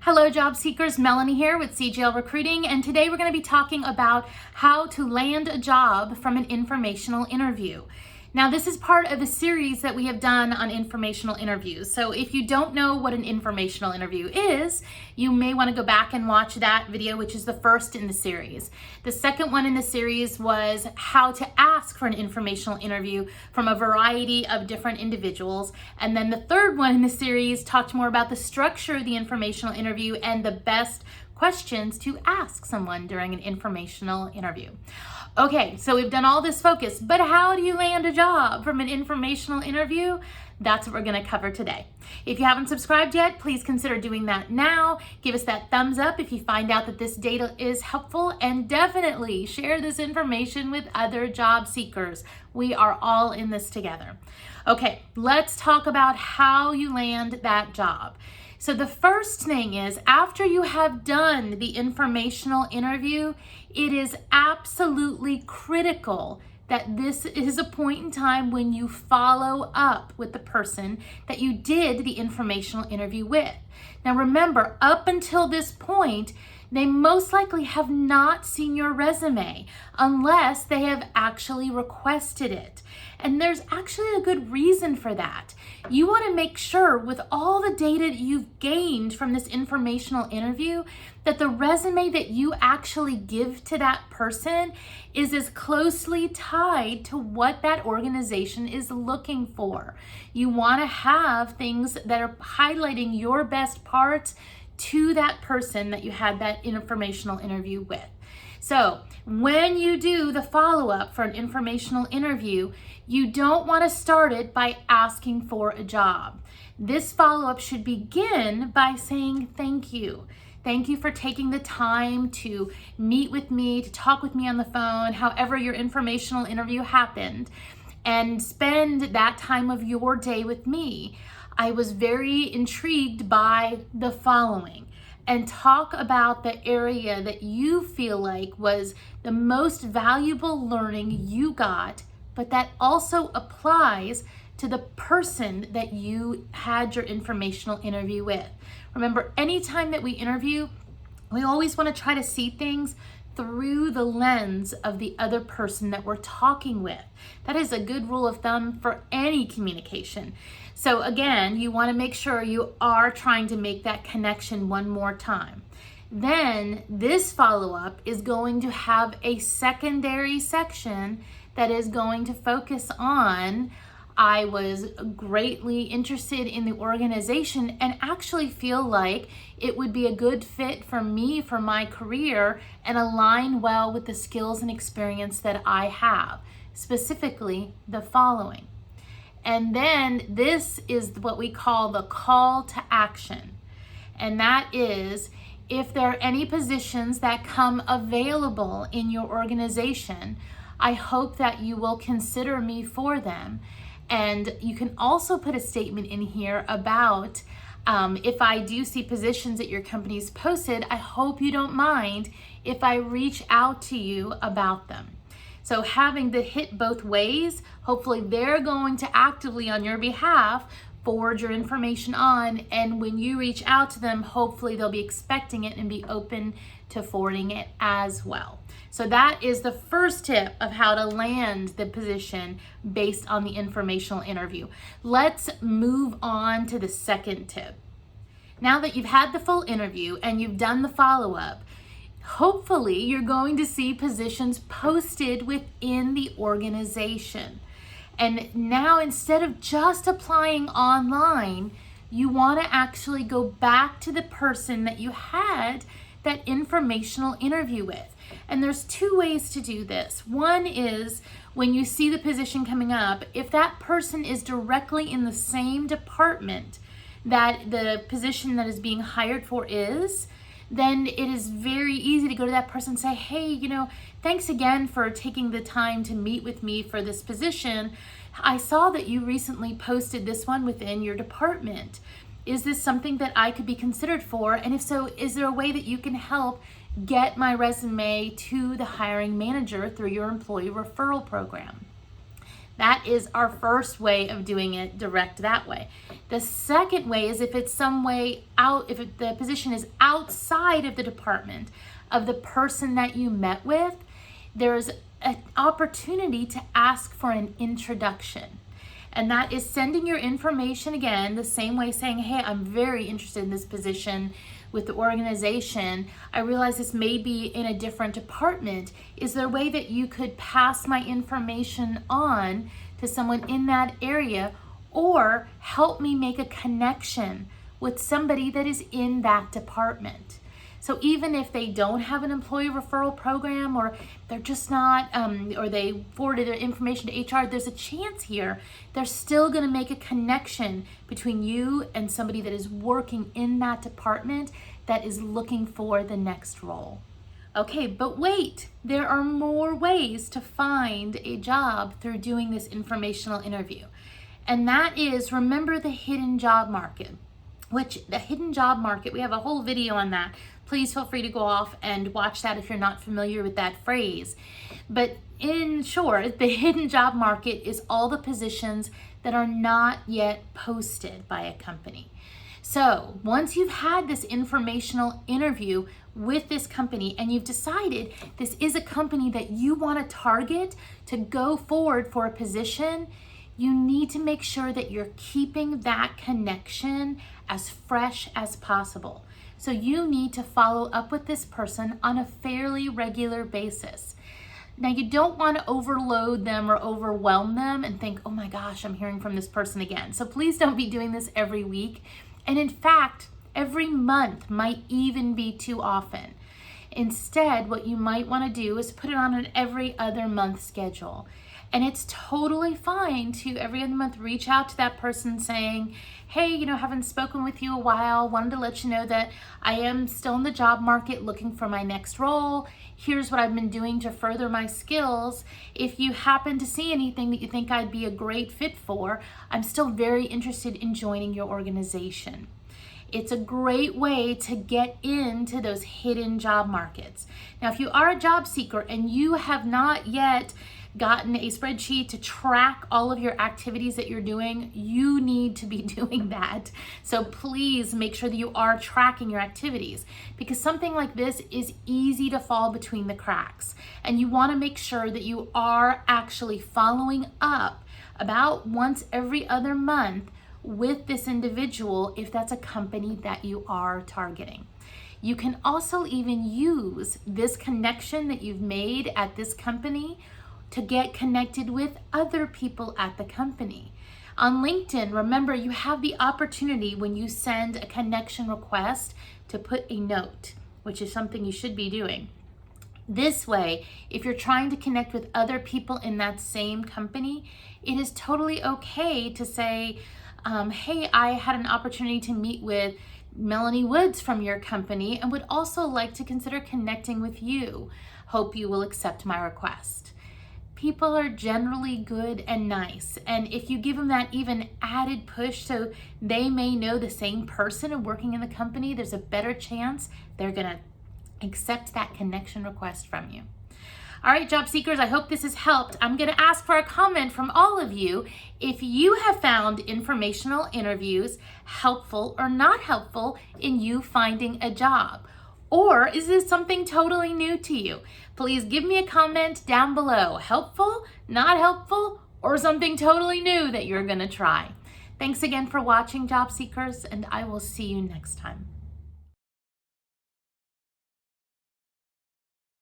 Hello job seekers, Melanie here with CGL Recruiting, and today we're going to be talking about how to land a job from an informational interview. Now this is part of a series that we have done on informational interviews. So if you don't know what an informational interview is, you may want to go back and watch that video, which is the first in the series. The second one in the series was how to ask for an informational interview from a variety of different individuals. And then the third one in the series talked more about the structure of the informational interview and the best questions to ask someone during an informational interview. Okay, so we've done all this focus, but how do you land a job from an informational interview? That's what we're going to cover today. If you haven't subscribed yet, please consider doing that now. Give us that thumbs up if you find out that this data is helpful, and definitely share this information with other job seekers. We are all in this together. Okay, let's talk about how you land that job. So the first thing is, after you have done the informational interview, it is absolutely critical that this is a point in time when you follow up with the person that you did the informational interview with. Now remember, up until this point, they most likely have not seen your resume unless they have actually requested it. And there's actually a good reason for that. You want to make sure with all the data that you've gained from this informational interview that the resume that you actually give to that person is as closely tied to what that organization is looking for. You want to have things that are highlighting your best parts to that person that you had that informational interview with. So when you do the follow-up for an informational interview, you don't want to start it by asking for a job. This follow-up should begin by saying thank you. Thank you for taking the time to meet with me, to talk with me on the phone, however your informational interview happened, and spend that time of your day with me. I was very intrigued by the following, and talk about the area that you feel like was the most valuable learning you got, but that also applies to the person that you had your informational interview with. Remember, anytime that we interview, we always want to try to see things through the lens of the other person that we're talking with. That is a good rule of thumb for any communication. So again, you want to make sure you are trying to make that connection one more time. Then this follow-up is going to have a secondary section that is going to focus on, I was greatly interested in the organization and actually feel like it would be a good fit for me, for my career, and align well with the skills and experience that I have, specifically the following. And then this is what we call the call to action. And that is, if there are any positions that come available in your organization, I hope that you will consider me for them. And you can also put a statement in here about if I do see positions that your company's posted, I hope you don't mind if I reach out to you about them. So having the hit both ways, hopefully they're going to actively on your behalf forward your information on, and when you reach out to them, hopefully they'll be expecting it and be open to forwarding it as well. So that is the first tip of how to land the position based on the informational interview. Let's move on to the second tip. Now that you've had the full interview and you've done the follow-up, hopefully you're going to see positions posted within the organization. And now instead of just applying online, you want to actually go back to the person that you had that informational interview with. And there's two ways to do this. One is when you see the position coming up, if that person is directly in the same department that the position that is being hired for is, then it is very easy to go to that person and say, hey, thanks again for taking the time to meet with me for this position. I saw that you recently posted this one within your department. Is this something that I could be considered for? And if so, is there a way that you can help get my resume to the hiring manager through your employee referral program? That is our first way of doing it direct that way. The second way is if it's some way out, if the position is outside of the department of the person that you met with, there's an opportunity to ask for an introduction. And that is sending your information again, the same way, saying, hey, I'm very interested in this position with the organization. I realize this may be in a different department. Is there a way that you could pass my information on to someone in that area, or help me make a connection with somebody that is in that department? So even if they don't have an employee referral program, or they're just not, or they forwarded their information to HR, there's a chance here they're still gonna make a connection between you and somebody that is working in that department that is looking for the next role. Okay, but wait, there are more ways to find a job through doing this informational interview. And that is, remember the hidden job market. Which the hidden job market, we have a whole video on that. Please feel free to go off and watch that if you're not familiar with that phrase. But in short, the hidden job market is all the positions that are not yet posted by a company. So once you've had this informational interview with this company and you've decided this is a company that you want to target to go forward for a position, you need to make sure that you're keeping that connection as fresh as possible. So you need to follow up with this person on a fairly regular basis. Now, you don't want to overload them or overwhelm them and think, oh my gosh, I'm hearing from this person again. So please don't be doing this every week. And in fact, every month might even be too often. Instead, what you might want to do is put it on an every other month schedule. And it's totally fine to every other month reach out to that person saying, hey, haven't spoken with you a while, wanted to let you know that I am still in the job market looking for my next role. Here's what I've been doing to further my skills. If you happen to see anything that you think I'd be a great fit for, I'm still very interested in joining your organization. It's a great way to get into those hidden job markets. Now, if you are a job seeker and you have not yet gotten a spreadsheet to track all of your activities that you're doing, you need to be doing that. So please make sure that you are tracking your activities, because something like this is easy to fall between the cracks. And you want to make sure that you are actually following up about once every other month with this individual if that's a company that you are targeting. You can also even use this connection that you've made at this company to get connected with other people at the company. On LinkedIn, remember, you have the opportunity when you send a connection request to put a note, which is something you should be doing. This way, if you're trying to connect with other people in that same company, it is totally okay to say, hey, I had an opportunity to meet with Melanie Woods from your company and would also like to consider connecting with you. Hope you will accept my request. People are generally good and nice, and if you give them that even added push so they may know the same person and working in the company, there's a better chance they're gonna accept that connection request from you. All right, job seekers, I hope this has helped. I'm gonna ask for a comment from all of you if you have found informational interviews helpful or not helpful in you finding a job. Or is this something totally new to you? Please give me a comment down below. Helpful, not helpful, or something totally new that you're gonna try. Thanks again for watching, job seekers, and I will see you next time.